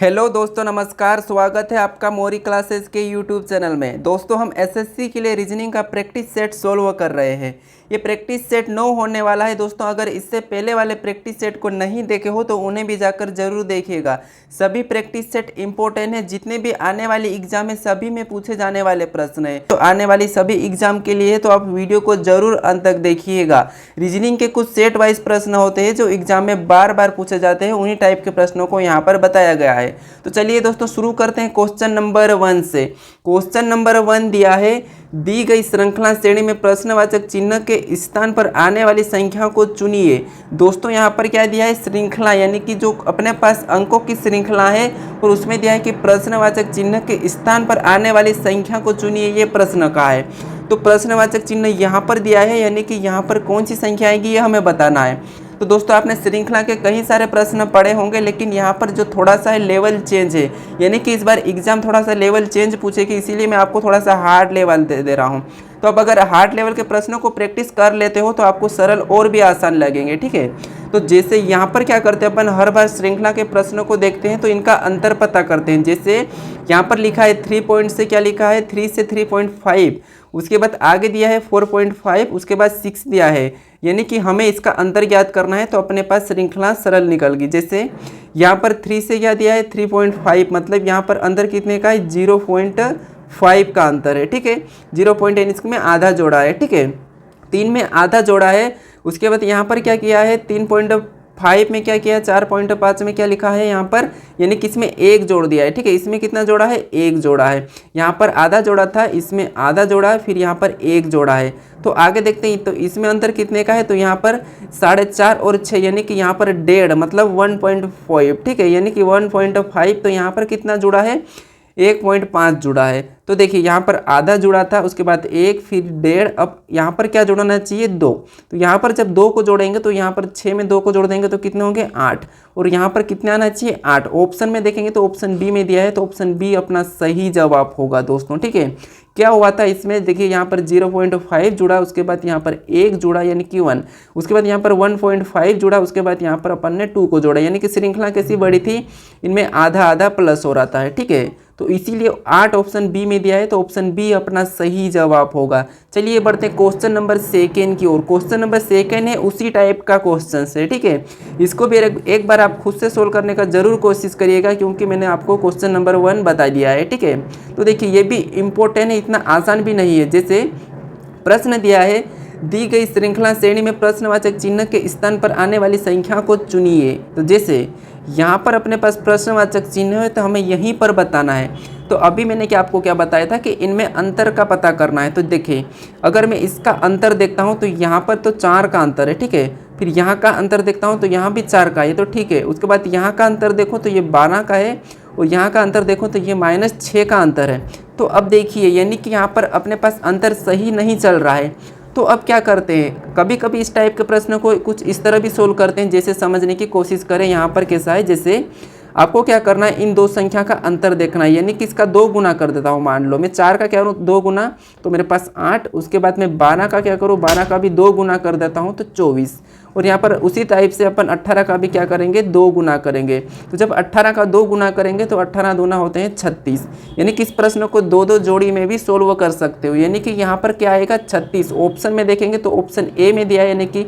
Hello दोस्तों, नमस्कार। स्वागत है आपका मोरी क्लासेस के यूट्यूब चैनल में। दोस्तों, हम एसएससी के लिए रीजनिंग का प्रैक्टिस सेट सोल्व कर रहे हैं। ये प्रैक्टिस सेट 9 होने वाला है। दोस्तों, अगर इससे पहले वाले प्रैक्टिस सेट को नहीं देखे हो तो उन्हें भी जाकर जरूर देखिएगा। सभी प्रैक्टिस सेट इंपॉर्टेंट है। जितने भी आने वाली एग्जाम है सभी में पूछे जाने वाले प्रश्न है, तो आने वाली सभी एग्जाम के लिए तो आप वीडियो को जरूर अंत तक देखिएगा। रीजनिंग के कुछ सेट वाइज प्रश्न होते हैं जो एग्जाम में बार बार पूछे जाते हैं, उन्हीं टाइप के प्रश्नों को यहाँ पर बताया गया है। तो चलिए दोस्तों, शुरू करते हैं क्वेश्चन नंबर 1 से। क्वेश्चन नंबर 1 दिया है, दी गई श्रृंखला श्रेणी में प्रश्नवाचक चिन्ह के स्थान पर आने वाली संख्या को चुनिए। दोस्तों, यहाँ पर क्या दिया है? श्रृंखला, यानी कि जो अपने पास अंकों की श्रृंखला है और उसमें दिया है कि प्रश्नवाचक चिन्ह के स्थान पर आने वाली संख्या को चुनिए। ये प्रश्न का है, तो प्रश्नवाचक चिन्ह यहाँ पर दिया है, यानी कि यहाँ पर कौन सी संख्या आएगी ये हमें बताना है। तो दोस्तों, आपने श्रृंखला के कई सारे प्रश्न पढ़े होंगे, लेकिन यहाँ पर जो थोड़ा सा लेवल चेंज है, यानी कि इस बार एग्जाम थोड़ा सा लेवल चेंज पूछेगी, इसीलिए मैं आपको थोड़ा सा हार्ड लेवल दे रहा हूँ। तो अब अगर हार्ड लेवल के प्रश्नों को प्रैक्टिस कर लेते हो तो आपको सरल और भी आसान लगेंगे। ठीक है, तो जैसे यहाँ पर क्या करते हैं अपन, हर बार श्रृंखला के प्रश्नों को देखते हैं तो इनका अंतर पता करते हैं। जैसे यहाँ पर लिखा है 3 पॉइंट से, क्या लिखा है 3 से 3.5, उसके बाद आगे दिया है 4.5, उसके बाद 6 दिया है, यानी कि हमें इसका अंतर ज्ञात करना है। तो अपने पास श्रृंखला सरल निकल गई। जैसे यहाँ पर 3 से क्या दिया है 3.5, मतलब यहाँ पर अंतर कितने का है 0.5 का अंतर है। ठीक है, 0.10 में आधा जोड़ा है। ठीक है, 3 में आधा जोड़ा है। उसके बाद यहाँ पर क्या किया है 3.5 में क्या किया, 4.5 में क्या लिखा है यहाँ पर, यानी कि इसमें एक जोड़ दिया है। ठीक है, इसमें कितना जोड़ा है, एक जोड़ा है। यहाँ पर आधा जोड़ा था, इसमें आधा जोड़ा है, फिर यहाँ पर एक जोड़ा है। तो आगे देखते हैं, तो इसमें अंतर कितने का है, तो यहाँ पर 4.5 और 6, यानी कि यहाँ पर 1.5 मतलब 1.5। ठीक है, यानी कि 1.5, तो यहाँ पर कितना जुड़ा है 1.5 जुड़ा है। तो देखिए यहाँ पर आधा जुड़ा था, उसके बाद 1, फिर 1.5, अब यहाँ पर क्या जोड़ना चाहिए 2। तो यहाँ पर जब 2 को जोड़ेंगे तो यहाँ पर 6 में 2 को जोड़ देंगे तो कितने होंगे 8, और यहाँ पर कितने आना चाहिए 8। ऑप्शन में देखेंगे तो ऑप्शन बी में दिया है, तो ऑप्शन बी अपना सही जवाब होगा दोस्तों। ठीक है, क्या हुआ था इसमें, देखिए यहाँ पर 0.5 जुड़ा, उसके बाद यहाँ पर 1 जुड़ा यानी कि 1, उसके बाद यहाँ पर 1.5 जुड़ा, उसके बाद यहाँ पर अपन ने 2 को जोड़ा, यानी कि श्रृंखला कैसी बड़ी थी, इनमें आधा आधा प्लस हो रहा था। ठीक है, तो इसीलिए 8 ऑप्शन बी में दिया है, तो ऑप्शन बी अपना सही जवाब होगा। चलिए बढ़ते हैं क्वेश्चन नंबर 2 की ओर। क्वेश्चन नंबर 2 है, उसी टाइप का क्वेश्चन है। ठीक है, इसको भी एक बार आप खुद से सोल्व करने का जरूर कोशिश करिएगा, क्योंकि मैंने आपको क्वेश्चन नंबर 1 बता दिया है। ठीक है, तो देखिए ये भी इम्पोर्टेंट है, इतना आसान भी नहीं है। जैसे प्रश्न दिया है, दी गई श्रृंखला श्रेणी में प्रश्नवाचक चिन्ह के स्थान पर आने वाली संख्या को चुनिए। तो जैसे यहाँ पर अपने पास प्रश्नवाचक चिन्ह है, तो हमें यहीं पर बताना है। तो अभी मैंने आपको क्या बताया था कि इनमें अंतर का पता करना है। तो देखिए, अगर मैं इसका अंतर देखता हूँ तो यहाँ पर तो 4 का अंतर है। ठीक है, फिर यहाँ का अंतर देखता हूँ तो यहाँ भी 4 का है, तो ठीक है। उसके बाद यहाँ का अंतर देखो तो ये 12 का है, और यहाँ का अंतर देखो तो ये -6 का अंतर है। तो अब देखिए, यानी कि यहाँ पर अपने पास अंतर सही नहीं चल रहा है। तो अब क्या करते हैं, कभी कभी इस टाइप के प्रश्न को कुछ इस तरह भी सोल्व करते हैं, जैसे समझने की कोशिश करें। यहाँ पर कैसा है, जैसे आपको क्या करना है, इन दो संख्या का अंतर देखना है, यानी कि इसका 2 गुना कर देता हूँ। मान लो मैं 4 का क्या करूँ 2 गुना, तो मेरे पास 8, उसके बाद मैं 12 का क्या करूँ, 12 का भी 2 गुना कर देता हूँ, तो 24। और यहाँ पर उसी टाइप से अपन 18 का भी क्या करेंगे 2 गुना करेंगे। तो जब 18 का 2 गुना करेंगे तो 18 दूना होते हैं 36, यानी कि इस प्रश्न को 2-2 जोड़ी में भी सोल्व कर सकते हो। यानी कि यहाँ पर क्या आएगा 36। ऑप्शन में देखेंगे तो ऑप्शन ए में दिया है, यानी कि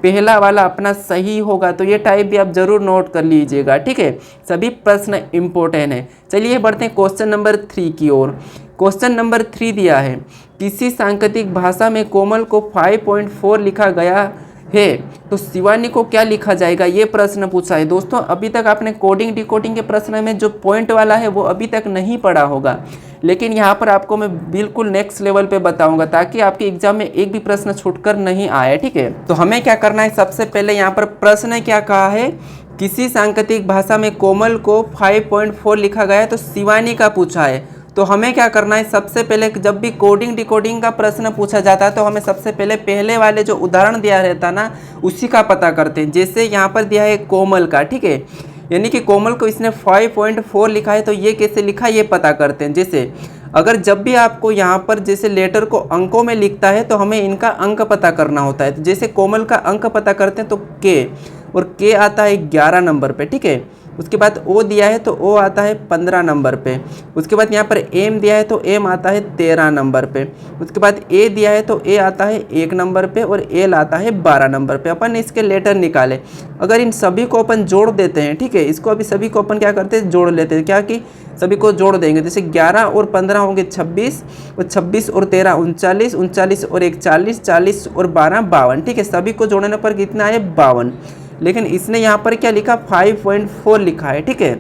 पहला वाला अपना सही होगा। तो ये टाइप भी आप जरूर नोट कर लीजिएगा। ठीक है, सभी प्रश्न इंपॉर्टेंट है। चलिए बढ़ते हैं क्वेश्चन नंबर 3 की ओर। क्वेश्चन नंबर 3 दिया है, किसी सांकेतिक भाषा में कोमल को 5.4 लिखा गया है, तो शिवानी को क्या लिखा जाएगा, ये प्रश्न पूछा है। दोस्तों, अभी तक आपने कोडिंग डिकोडिंग के प्रश्न में जो पॉइंट वाला है वो अभी तक नहीं पढ़ा होगा, लेकिन यहाँ पर आपको मैं बिल्कुल नेक्स्ट लेवल पे बताऊंगा, ताकि आपके एग्जाम में एक भी प्रश्न छूटकर नहीं आए। ठीक है, तो हमें क्या करना है, सबसे पहले यहाँ पर प्रश्न क्या कहा है, किसी सांकेतिक भाषा में कोमल को 5.4 लिखा गया है, तो शिवानी का पूछा है। तो हमें क्या करना है, सबसे पहले जब भी कोडिंग डिकोडिंग का प्रश्न पूछा जाता है तो हमें सबसे पहले वाले जो उदाहरण दिया रहता ना, उसी का पता करते हैं। जैसे यहाँ पर दिया है कोमल का, ठीक है, यानी कि कोमल को इसने 5.4 लिखा है, तो ये कैसे लिखा ये पता करते हैं। जैसे अगर जब भी आपको यहाँ पर जैसे लेटर को अंकों में लिखता है तो हमें इनका अंक पता करना होता है। तो जैसे कोमल का अंक पता करते हैं तो के, और के आता है 11 नंबर पे। ठीक है, उसके बाद ओ दिया है तो ओ आता है 15 नंबर पे। उसके बाद यहाँ पर एम दिया है तो एम आता है 13 नंबर पे। उसके बाद ए दिया है तो ए आता है 1 नंबर पे और एल आता है 12 नंबर पे। अपन इसके लेटर निकाले, अगर इन सभी को अपन जोड़ देते हैं, ठीक है, इसको अभी सभी को अपन क्या करते हैं, जोड़ लेते हैं। क्या कि सभी को जोड़ देंगे, जैसे 11 और 15 होंगे 26, और 26 और 13 39, 39 और 1 40, 40 और 12 52, ठीक है। सभी को जोड़ने पर कितना है, 52। लेकिन इसने यहाँ पर क्या लिखा, 5.4 लिखा है, ठीक है।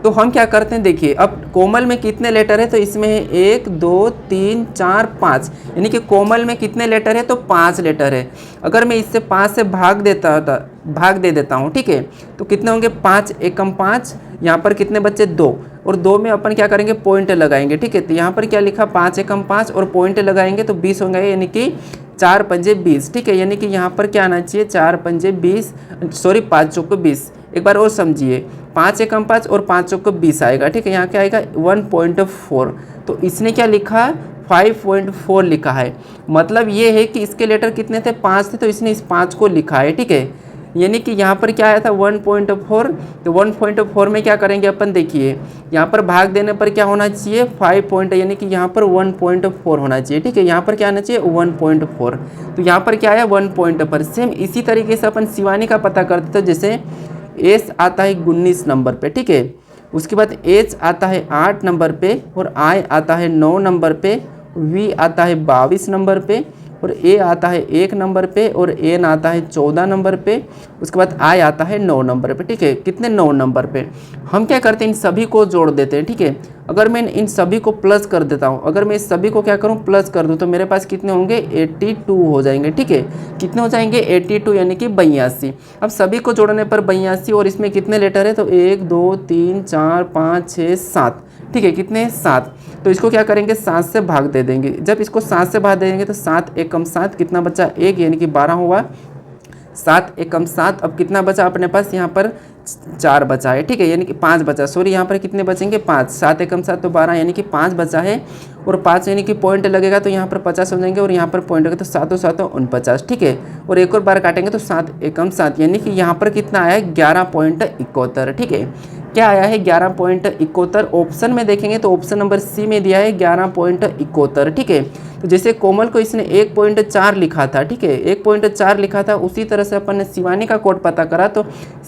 तो हम क्या करते हैं, देखिए अब कोमल में कितने लेटर है, तो इसमें है 1 2 3 4 5, यानी कि कोमल में कितने लेटर है, तो 5 लेटर है। अगर मैं इससे 5 से भाग दे देता हूँ, ठीक है, तो कितने होंगे, 5 एकम 5, यहाँ पर कितने बच्चे, 2, और 2 में अपन क्या करेंगे, पॉइंट लगाएंगे, ठीक है। तो यहाँ पर क्या लिखा, 5 एकम 5 और पॉइंट लगाएंगे तो 20 होंगे, यानी कि 4 पंजे 20, ठीक है। यानी कि यहाँ पर क्या आना चाहिए, 4 पंजे 20, सॉरी 5 चौको 20। एक बार और समझिए, 5 एकम 5 और 5 चौको 20 आएगा, ठीक है। यहाँ क्या आएगा, 1.4। तो इसने क्या लिखा, 5.4 लिखा है। मतलब ये है कि इसके लेटर कितने थे, 5 थे, तो इसने इस 5 को लिखा है, ठीक है। यानी कि यहाँ पर क्या आया था, 1.4। तो 1.4 में क्या करेंगे अपन, देखिए यहाँ पर भाग देने पर क्या होना चाहिए, 5 पॉइंट, यानी कि यहाँ पर 1.4 होना चाहिए, ठीक है। यहाँ पर क्या आना चाहिए, 1.4। तो यहाँ पर क्या आया, 1.4। सेम इसी तरीके से अपन शिवानी का पता करते थे, जैसे एस आता है 19 नंबर पे, ठीक है। उसके बाद एच आता है 8 नंबर पे, और आई आता है 9 नंबर पे, वी आता है 22 नंबर पे, और ए आता है 1 नंबर पे, और एन आता है 14 नंबर पे। उसके बाद आई आता है 9 नंबर पे, ठीक है। कितने, 9 नंबर पे। हम क्या करते हैं, इन सभी को जोड़ देते हैं, ठीक है। अगर मैं इन सभी को प्लस कर देता हूँ, अगर मैं इस सभी को क्या करूँ, प्लस कर दूँ, तो मेरे पास कितने होंगे, 82 हो जाएंगे, ठीक है। कितने हो जाएंगे, 82, यानी कि 82। अब सभी को जोड़ने पर 82, और इसमें कितने लेटर है, तो 1 2 3 4 5 6 7, ठीक है। कितने, 7। तो इसको क्या करेंगे, 7 से भाग दे देंगे। जब इसको 7 से भाग दे देंगे तो 7 एकम 7, कितना बचा, 1, यानी कि 12 हुआ। 7 एकम 7, अब कितना बचा अपने पास, यहाँ पर 4 बचा है, ठीक है। यानी कि 5 बचा, सॉरी यहाँ पर कितने बचेंगे, 5। 7 एकम 7 तो 12, यानी कि 5 बचा है। और 5 यानी कि पॉइंट लगेगा तो यहाँ पर 50 हो जाएंगे, और यहाँ पर पॉइंट लगेगा तो 7 7 49, ठीक है। और एक और बार काटेंगे तो 7 एकम 7, यानी कि यहाँ पर कितना आया, 11.71, ठीक है। क्या आया है, 11.71। ऑप्शन में देखेंगे तो ऑप्शन नंबर सी में दिया है 11.71, ठीक है। तो जैसे कोमल को इसने 1.4 लिखा था, ठीक है, 1.4 लिखा था, उसी तरह से अपन ने शिवानी का कोड पता करा, तो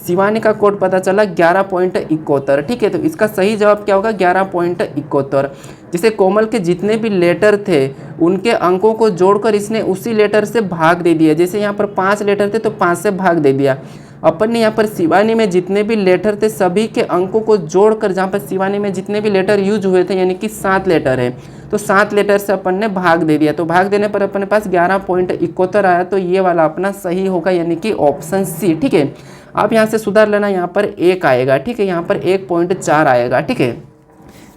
शिवानी का कोड पता चला 11.71, ठीक है। तो इसका सही जवाब क्या होगा, 11.71। जैसे कोमल के जितने भी लेटर थे उनके अंकों को जोड़कर इसने उसी लेटर से भाग दे दिया। जैसे यहाँ पर 5 लेटर थे तो 5 से भाग दे दिया। अपन ने यहाँ पर शिवानी में जितने भी लेटर थे सभी के अंकों को जोड़कर, जहाँ पर शिवानी में जितने भी लेटर यूज हुए थे, यानी कि 7 लेटर है, तो 7 लेटर से अपन ने भाग दे दिया। तो भाग देने पर अपने पास 11.71 आया। तो ये वाला अपना सही होगा, यानी कि ऑप्शन सी, ठीक है। आप यहाँ से सुधार लेना, यहाँ पर 1 आएगा, ठीक है, यहाँ पर 1.4 आएगा, ठीक है।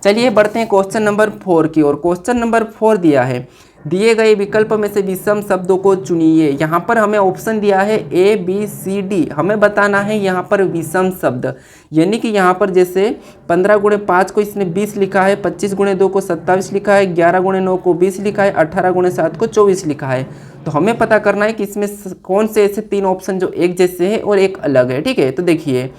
चलिए बढ़ते हैं क्वेश्चन नंबर 4 की ओर। क्वेश्चन नंबर 4 दिया है, दिए गए विकल्प में से विषम शब्दों को चुनिए। यहाँ पर हमें ऑप्शन दिया है A B C D, हमें बताना है यहाँ पर विषम शब्द। यानी कि यहाँ पर जैसे 15 गुणे 5 को इसने 20 लिखा है, 25 गुणे 2 को 27 लिखा है, 11 गुणे 9 को 20 लिखा है, 18 गुणे 7 को 24 लिखा है। तो हमें पता करना है कि इसमें कौन से ऐसे 3 ऑप्शन जो एक जैसे हैं और एक अलग है, ठीक है। तो देखिए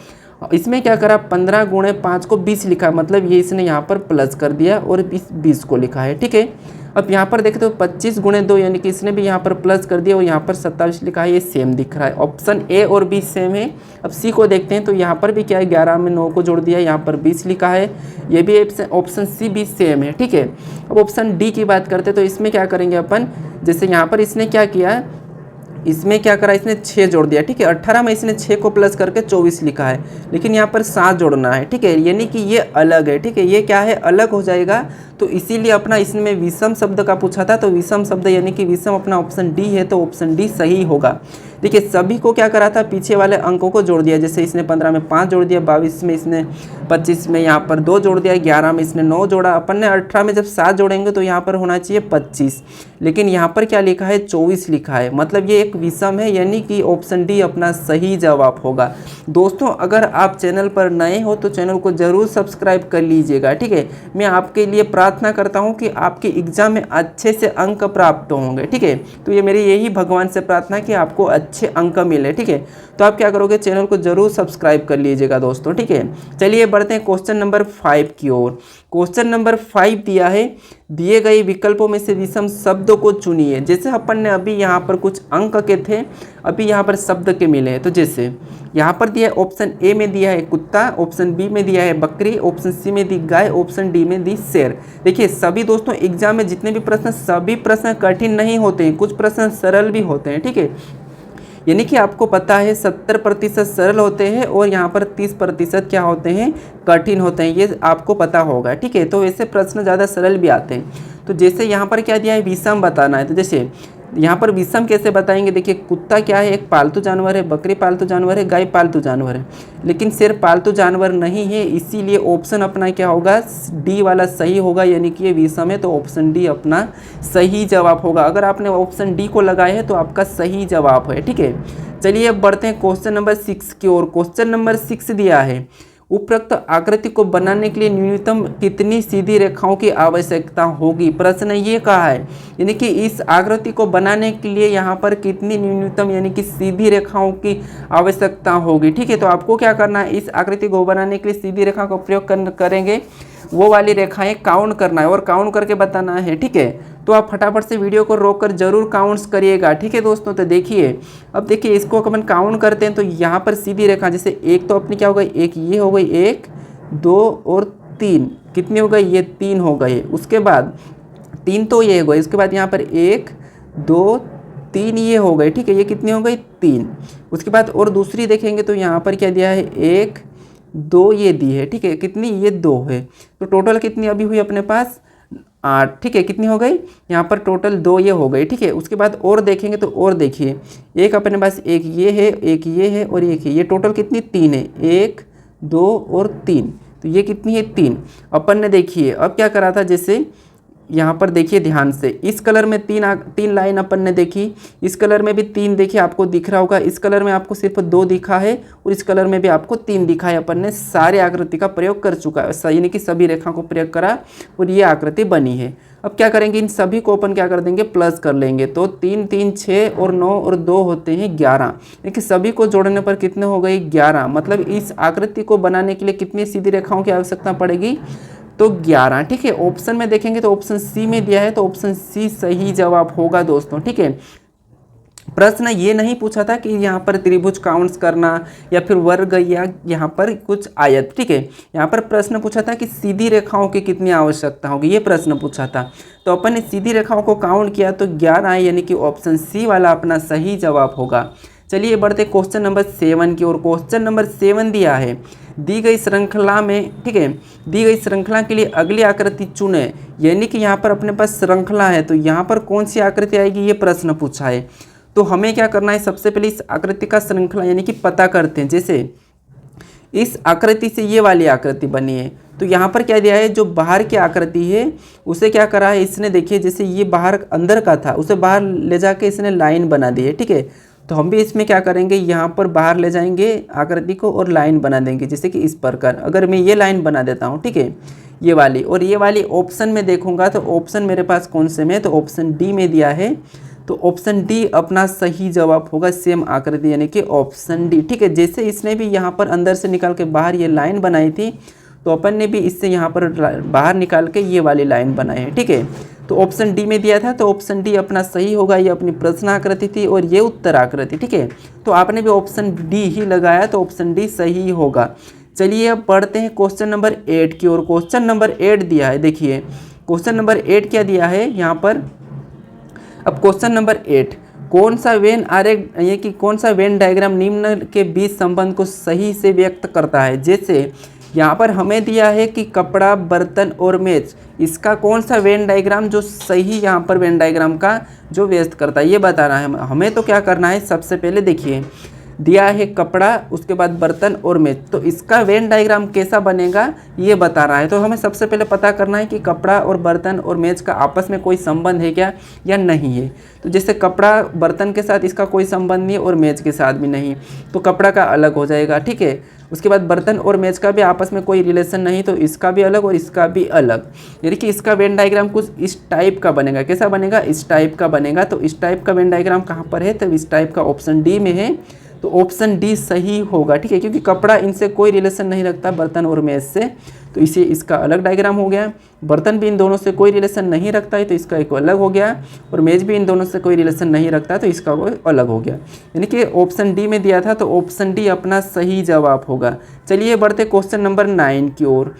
इसमें क्या करा, 15 गुणे 5 को 20 लिखा है, मतलब ये इसने यहाँ पर प्लस कर दिया और 20 को लिखा है, ठीक है। अब यहाँ पर देखें तो 25 गुणे 2, यानी कि इसने भी यहाँ पर प्लस कर दिया और यहाँ पर 27 लिखा है, ये सेम दिख रहा है। ऑप्शन ए और बी सेम है। अब सी को देखते हैं तो यहाँ पर भी क्या है, 11 में 9 को जोड़ दिया, यहाँ पर 20 लिखा है, ये भी ऑप्शन सी भी सेम है, ठीक है। अब ऑप्शन डी की बात करते हैं तो इसमें क्या करेंगे अपन, जैसे यहाँ पर इसने क्या किया, इसमें क्या करा, इसने 6 जोड़ दिया, ठीक है। 18 में इसने 6 को प्लस करके 24 लिखा है, लेकिन यहाँ पर 7 जोड़ना है, ठीक है। यानी कि ये अलग है, ठीक है, ये क्या है, अलग हो जाएगा। तो इसीलिए अपना इसमें विषम शब्द का पूछा था, तो विषम शब्द यानी कि विषम अपना ऑप्शन डी है, तो ऑप्शन डी सही होगा। देखिए सभी को क्या करा था, पीछे वाले अंकों को जोड़ दिया। जैसे इसने 15 में 5 जोड़ दिया, 22 में इसने 25 में यहाँ पर 2 जोड़ दिया, 11 में इसने 9 जोड़ा, अपन ने 18 में जब 7 जोड़ेंगे तो यहाँ पर होना चाहिए 25, लेकिन यहाँ पर क्या लिखा है, 24 लिखा है, मतलब ये एक विषम है, यानी कि ऑप्शन डी अपना सही जवाब होगा। दोस्तों अगर आप चैनल पर नए हो तो चैनल को ज़रूर सब्सक्राइब कर लीजिएगा, ठीक है। मैं आपके लिए प्रार्थना करता हूँ कि आपके एग्जाम में अच्छे से अंक प्राप्त होंगे, ठीक है। तो ये मेरी यही भगवान से प्रार्थना कि आपको अच्छे अंक मिले, ठीक है। तो आप क्या करोगे, चैनल को जरूर सब्सक्राइब कर लीजिएगा दोस्तों, ठीक है। चलिए बढ़ते हैं क्वेश्चन नंबर 5 की ओर। क्वेश्चन नंबर 5 दिया है, दिए गए विकल्पों में से विषम शब्दों को चुनिए। जैसे अपन ने अभी यहाँ पर कुछ अंक के थे, अभी यहाँ पर शब्द के मिले हैं। तो जैसे यहाँ पर दिया है, ऑप्शन ए में दिया है कुत्ता, ऑप्शन बी में दिया है बकरी, ऑप्शन सी में दी गाय, ऑप्शन डी में दी शेर। देखिए सभी दोस्तों एग्जाम में जितने भी प्रश्न, सभी प्रश्न कठिन नहीं होते हैं, कुछ प्रश्न सरल भी होते हैं, ठीक है। यानी कि आपको पता है 70% सरल होते हैं और यहाँ पर 30% क्या होते हैं, कठिन होते हैं, ये आपको पता होगा, ठीक है। तो ऐसे प्रश्न ज़्यादा सरल भी आते हैं। तो जैसे यहाँ पर क्या दिया है, विषम बताना है। तो जैसे यहाँ पर विषम कैसे बताएंगे, देखिए कुत्ता क्या है, एक पालतू जानवर है, बकरी पालतू जानवर है, गाय पालतू जानवर है, लेकिन शेर पालतू जानवर नहीं है, इसीलिए ऑप्शन अपना क्या होगा, डी वाला सही होगा, यानी कि ये विषम है, तो ऑप्शन डी अपना सही जवाब होगा। अगर आपने ऑप्शन डी को लगाया है तो आपका सही जवाब है, ठीक है। चलिए अब बढ़ते हैं क्वेश्चन नंबर 6 की ओर। क्वेश्चन नंबर 6 दिया है, उपरोक्त आकृति को बनाने के लिए न्यूनतम कितनी सीधी रेखाओं की आवश्यकता होगी। प्रश्न ये कहा है, यानी कि इस आकृति को बनाने के लिए यहाँ पर कितनी न्यूनतम यानी कि सीधी रेखाओं की आवश्यकता होगी, ठीक है। तो आपको क्या करना है, इस आकृति को बनाने के लिए सीधी रेखा का उपयोग करेंगे, वो वाली रेखाएं काउंट करना है और काउंट करके बताना है, ठीक है। तो आप फटाफट से वीडियो को रोककर जरूर काउंट्स करिएगा, ठीक है दोस्तों। तो देखिए अब देखिए इसको अपन काउंट करते हैं, तो यहाँ पर सीधी रेखा जैसे एक तो अपनी क्या हो गई, एक ये हो गई, 1 2 और 3, कितनी हो गई, ये 3 हो गए। उसके बाद 3 तो ये हो गई, उसके बाद यहाँ पर 1 2 3 ये हो गए, ठीक है, ये कितनी हो गई, 3। उसके बाद और दूसरी देखेंगे तो यहाँ पर क्या दिया है, 1 2 ये दी है, ठीक है, कितनी, ये 2 है। तो टोटल कितनी अभी हुई अपने पास, 8, ठीक है, कितनी हो गई, यहाँ पर टोटल 2 ये हो गई, ठीक है। उसके बाद और देखेंगे तो और देखिए, एक अपने पास एक ये है, एक ये है और एक है, ये टोटल कितनी, 3 है, 1 2 और 3, तो ये कितनी है, 3। अपन ने देखिए अब क्या करा था, जैसे यहाँ पर देखिए ध्यान से, इस कलर में 3 लाइन अपन ने देखी, इस कलर में भी 3 देखिए आपको दिख रहा होगा, इस कलर में आपको सिर्फ 2 दिखा है और इस कलर में भी आपको 3 दिखा है। अपन ने सारे आकृति का प्रयोग कर चुका है, यानी कि सभी रेखा को प्रयोग करा और ये आकृति बनी है। अब क्या करेंगे, इन सभी को अपन क्या कर देंगे, प्लस कर लेंगे। तो 3 3 6 और 9 और 2 होते हैं 11, लेकिन सभी को जोड़ने पर कितने हो गए, 11। मतलब इस आकृति को बनाने के लिए कितनी सीधी रेखाओं की आवश्यकता पड़ेगी, तो 11, ठीक है। ऑप्शन में देखेंगे तो ऑप्शन सी में दिया है, तो ऑप्शन सी सही जवाब होगा दोस्तों, ठीक है। प्रश्न ये नहीं पूछा था कि यहाँ पर त्रिभुज काउंट्स करना या फिर वर्ग या यहाँ पर कुछ आयत, ठीक है। यहाँ पर प्रश्न पूछा था कि सीधी रेखाओं की कितनी आवश्यकता होगी, ये प्रश्न पूछा था। तो अपन ने सीधी रेखाओं को काउंट किया तो 11 आए, यानी कि ऑप्शन सी वाला अपना सही जवाब होगा। चलिए बढ़ते क्वेश्चन नंबर 7 की ओर। क्वेश्चन नंबर 7 दिया है, दी गई श्रृंखला में, ठीक है, दी गई श्रृंखला के लिए अगली आकृति चुने। यानी कि यहाँ पर अपने पास श्रृंखला है, तो यहाँ पर कौन सी आकृति आएगी, ये प्रश्न पूछा है। तो हमें क्या करना है, सबसे पहले इस आकृति का श्रृंखला यानी कि पता करते हैं। जैसे इस आकृति से ये वाली आकृति बनी है, तो यहाँ पर क्या दिया है, जो बाहर की आकृति है उसे क्या करा है इसने, देखिए जैसे ये बाहर अंदर का था उसे बाहर ले जाके इसने लाइन बना दी है, ठीक है। तो हम भी इसमें क्या करेंगे, यहाँ पर बाहर ले जाएंगे आकृति को और लाइन बना देंगे, जैसे कि इस प्रकार। अगर मैं ये लाइन बना देता हूँ, ठीक है, ये वाली, और ये वाली ऑप्शन में देखूंगा तो ऑप्शन मेरे पास कौन से में है, तो ऑप्शन डी में दिया है, तो ऑप्शन डी अपना सही जवाब होगा, सेम आकृति यानी कि ऑप्शन डी, ठीक है। जैसे इसने भी यहाँ पर अंदर से निकाल के बाहर ये लाइन बनाई थी, तो अपन ने भी इससे यहाँ पर बाहर निकाल के ये वाली लाइन बनाई है, ठीक है। तो ऑप्शन डी में दिया था, तो ऑप्शन डी अपना सही होगा, ये अपनी प्रश्न आकृति थी और ये उत्तर आकृति, ठीक है। तो आपने भी ऑप्शन डी ही लगाया, तो ऑप्शन डी सही होगा। चलिए अब पढ़ते हैं क्वेश्चन नंबर 8 की ओर। क्वेश्चन नंबर 8 दिया है, देखिए क्वेश्चन नंबर 8 क्या दिया है यहाँ पर। अब क्वेश्चन नंबर 8, कौन सा वेन आरेख ये कि कौन सा वेन डायग्राम निम्न के बीच संबंध को सही से व्यक्त करता है। जैसे यहाँ पर हमें दिया है कि कपड़ा, बर्तन और मेज, इसका कौन सा वेन डायग्राम जो सही यहाँ पर वेन डायग्राम का जो व्यक्त करता है ये बताना है हमें। तो क्या करना है, सबसे पहले देखिए दिया है कपड़ा, उसके बाद बर्तन और मेज, तो इसका वेन डायग्राम कैसा बनेगा ये बता रहा है। तो हमें सबसे पहले पता करना है कि कपड़ा और बर्तन और मेज का आपस में कोई संबंध है क्या या नहीं है। तो जैसे कपड़ा बर्तन के साथ इसका कोई संबंध नहीं है और मेज के साथ भी नहीं, तो कपड़ा का अलग हो जाएगा, ठीक है। उसके बाद बर्तन और मेज का भी आपस में कोई रिलेशन नहीं, तो इसका भी अलग और इसका भी अलग, यानी कि इसका वेन डायग्राम कुछ इस टाइप का बनेगा। कैसा बनेगा? इस टाइप का बनेगा। तो इस टाइप का वेन डायग्राम कहाँ पर है? तो इस टाइप का ऑप्शन डी में है, तो ऑप्शन डी सही होगा, ठीक है, क्योंकि कपड़ा इनसे कोई रिलेशन नहीं रखता बर्तन और मेज से, तो इसे इसका अलग डायग्राम हो गया। बर्तन भी इन दोनों से कोई रिलेशन नहीं रखता है, तो इसका एक अलग हो गया, और मेज भी इन दोनों से कोई रिलेशन नहीं रखता, तो इसका वो अलग हो गया, यानी कि ऑप्शन डी में दिया था, तो ऑप्शन डी अपना सही जवाब होगा। चलिए बढ़ते क्वेश्चन नंबर 9 की ओर।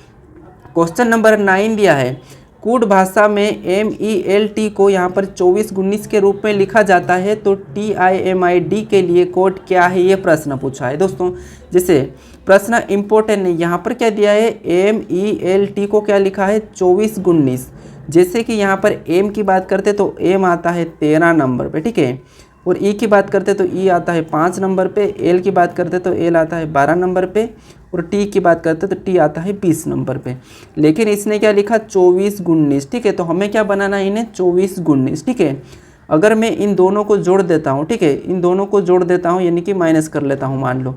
क्वेश्चन नंबर 9 दिया है, कूट भाषा में MELT को यहाँ पर 24-19 के रूप में लिखा जाता है, तो TIMID के लिए कोड क्या है, ये प्रश्न पूछा है दोस्तों। जैसे प्रश्न इंपॉर्टेंट है, यहाँ पर क्या दिया है, MELT को क्या लिखा है, 24-19। जैसे कि यहाँ पर M की बात करते तो M आता है 13 नंबर पे, ठीक है, और E की बात करते तो E आता है 5 नंबर पे, L की बात करते तो L आता है 12 नंबर पे, और T की बात करते तो T आता है 20 नंबर पे। लेकिन इसने क्या लिखा, 24-19, ठीक है, तो हमें क्या बनाना है, इन्हें 24-19, ठीक है। अगर मैं इन दोनों को जोड़ देता हूँ, ठीक है, इन दोनों को जोड़ देता हूँ, यानी कि माइनस कर लेता हूँ, मान लो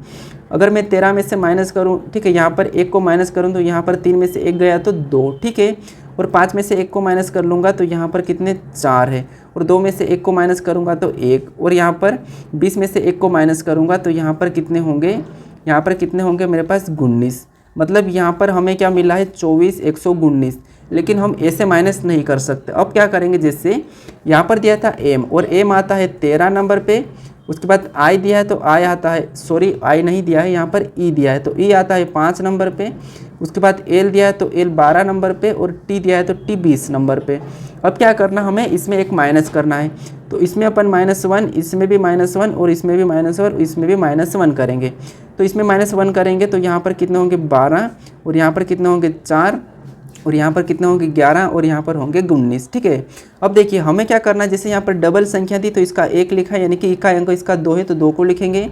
अगर मैं 13 में से माइनस करूँ, ठीक है, यहाँ पर 1 को माइनस करूँ तो यहाँ पर 3 में से 1 गया तो 2, ठीक है, और 5 में से 1 को माइनस कर लूँगा तो यहाँ पर कितने, 4 है, और 2 में से 1 को माइनस करूँगा तो 1, और यहाँ पर 20 में से 1 को माइनस करूँगा तो यहाँ पर कितने होंगे, यहाँ पर कितने होंगे मेरे पास, 19। मतलब यहाँ पर हमें क्या मिला है, 24 119। लेकिन हम ऐसे माइनस नहीं कर सकते। अब क्या करेंगे, जैसे यहाँ पर दिया था M, और M आता है 13 नंबर पे, उसके बाद I दिया है तो I आता है, सॉरी I नहीं दिया है, यहाँ पर E दिया है तो E आता है 5 नंबर पे, उसके बाद L दिया है तो L 12 नंबर पे, और T दिया है तो T 20 नंबर पे। अब क्या करना, हमें इसमें एक माइनस करना है, तो इसमें अपन -1, इसमें भी -1, और इसमें भी -1, और इसमें भी -1 करेंगे। तो इसमें -1 करेंगे तो यहाँ पर कितने होंगे, 12, और यहाँ पर कितने होंगे, 4, और यहाँ पर कितने होंगे, 11, और यहाँ पर होंगे 19, ठीक है। अब देखिए हमें क्या करना है, जैसे यहाँ पर डबल संख्या थी तो इसका 1 लिखा है, यानी कि इकाई अंक इसका 2 है तो 2 को लिखेंगे।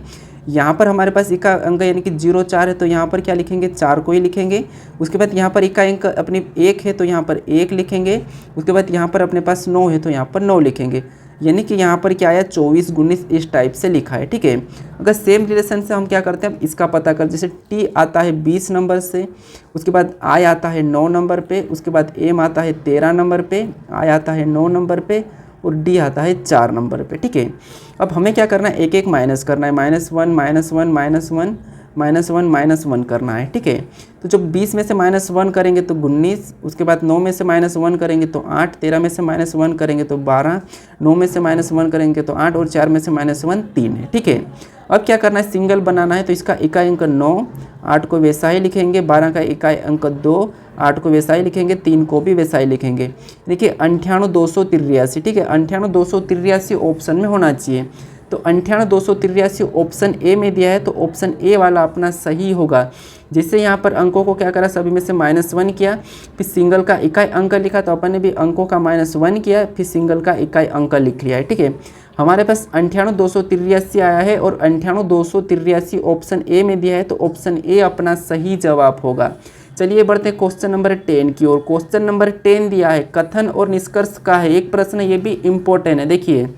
यहाँ पर हमारे पास इकाई अंक यानी कि 0 4 है तो यहाँ पर क्या लिखेंगे, 4 को ही लिखेंगे। उसके बाद यहाँ पर इकाई अंक अपनी 1 है तो यहाँ पर 1 लिखेंगे। उसके बाद यहाँ पर अपने पास 9 है तो यहाँ पर 9 लिखेंगे, यानी कि यहाँ पर क्या आया, 24-19 इस टाइप से लिखा है, ठीक है। अगर सेम रिलेशन से हम क्या करते हैं, इसका पता कर, जैसे T आता है 20 नंबर से, उसके बाद I आता है 9 नंबर पे, उसके बाद M आता है 13 नंबर पे, I आता है 9 नंबर पे, और D आता है 4 नंबर पे, ठीक है। अब हमें क्या करना है, एक एक माइनस करना है, -1 -1 -1 -1 करना है, ठीक है। तो जब 20 में से -1 करेंगे तो 19, उसके बाद 9 में से -1 करेंगे तो 8, 13 में से -1 करेंगे तो 12, 9 में से -1 करेंगे तो 8, और 4 में से -1 3 है, ठीक है। अब क्या करना है, सिंगल बनाना है, तो इसका इकाई अंक 9, 8 को वैसा ही लिखेंगे, 12 का इकाई अंक 2, 8 को वैसा ही लिखेंगे, 3 को भी वैसा ही लिखेंगे। देखिए 98,283, ठीक है, 98,283 ऑप्शन में होना चाहिए। तो 98,283 ऑप्शन ए में दिया है, तो ऑप्शन ए वाला अपना सही होगा। जिससे यहाँ पर अंकों को क्या करा, सभी में से -1 किया, फिर सिंगल का इकाई अंक लिखा, तो अपन ने भी अंकों का -1 किया, फिर सिंगल का इकाई अंक लिख लिया है, ठीक है। हमारे पास 98,283 आया है, और 98,283 ऑप्शन ए में दिया है, तो ऑप्शन ए अपना सही जवाब होगा। चलिए बढ़ते हैं क्वेश्चन नंबर 10 की ओर। क्वेश्चन नंबर 10 दिया है, कथन और निष्कर्ष का है एक प्रश्न, ये भी इम्पोर्टेंट है। देखिए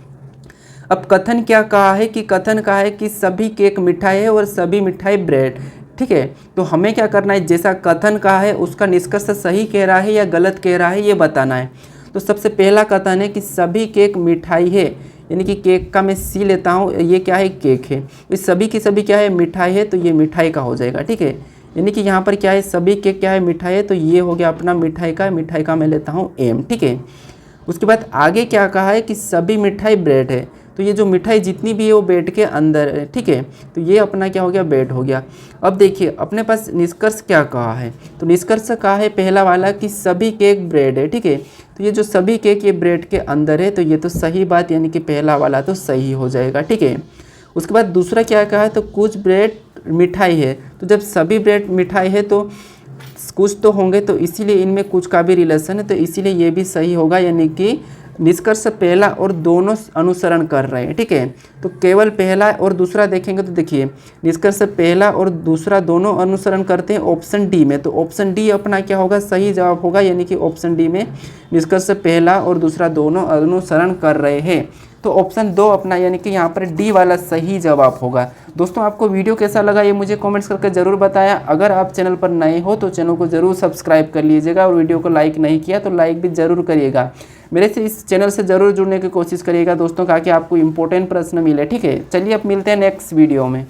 अब कथन क्या कहा है, कि कथन कहा है कि सभी केक मिठाई है और सभी मिठाई ब्रेड, ठीक है। तो हमें क्या करना है, जैसा कथन कहा है उसका निष्कर्ष सही कह रहा है या गलत कह रहा है, ये बताना है। तो सबसे पहला कथन है कि सभी केक मिठाई है, यानी कि केक का मैं सी लेता हूँ, ये क्या है, केक है, इस सभी की सभी क्या है, मिठाई है, तो ये मिठाई का हो जाएगा, ठीक है। यानी कि यहाँ पर क्या है, सभी केक क्या है, मिठाई है, तो ये हो गया अपना मिठाई का मैं लेता हूँ एम, ठीक है। उसके बाद आगे क्या कहा है कि सभी मिठाई ब्रेड है, तो ये जो मिठाई जितनी भी है वो बेड के अंदर है, ठीक है। तो ये अपना क्या हो गया, बेड हो गया। अब देखिए अपने पास निष्कर्ष क्या कहा है, तो निष्कर्ष कहा है पहला वाला कि सभी केक ब्रेड है, ठीक है। तो ये जो सभी केक ये ब्रेड के अंदर है, तो ये तो सही बात, यानी कि पहला वाला तो सही हो जाएगा, ठीक है। उसके बाद दूसरा क्या कहा है, तो कुछ ब्रेड मिठाई है, तो जब सभी ब्रेड मिठाई है तो कुछ तो होंगे, तो इसीलिए इनमें कुछ का भी रिलेशन है, तो इसीलिए ये भी सही होगा, यानी कि निष्कर्ष पहला और दोनों अनुसरण कर रहे हैं, ठीक है। तो केवल पहला और दूसरा देखेंगे तो देखिए निष्कर्ष पहला और दूसरा दोनों अनुसरण करते हैं ऑप्शन डी में, तो ऑप्शन डी अपना क्या होगा, सही जवाब होगा, यानी कि ऑप्शन डी में निष्कर्ष पहला और दूसरा दोनों अनुसरण कर रहे हैं। तो ऑप्शन 2 अपना यानी कि यहाँ पर डी वाला सही जवाब होगा। दोस्तों आपको वीडियो कैसा लगा ये मुझे कमेंट्स करके ज़रूर बताया। अगर आप चैनल पर नए हो तो चैनल को ज़रूर सब्सक्राइब कर लीजिएगा और वीडियो को लाइक नहीं किया तो लाइक भी ज़रूर करिएगा। मेरे से इस चैनल से ज़रूर जुड़ने की कोशिश करिएगा दोस्तों, ताकि आपको इंपॉर्टेंट प्रश्न मिले। ठीक है, चलिए अब मिलते हैं नेक्स्ट वीडियो में।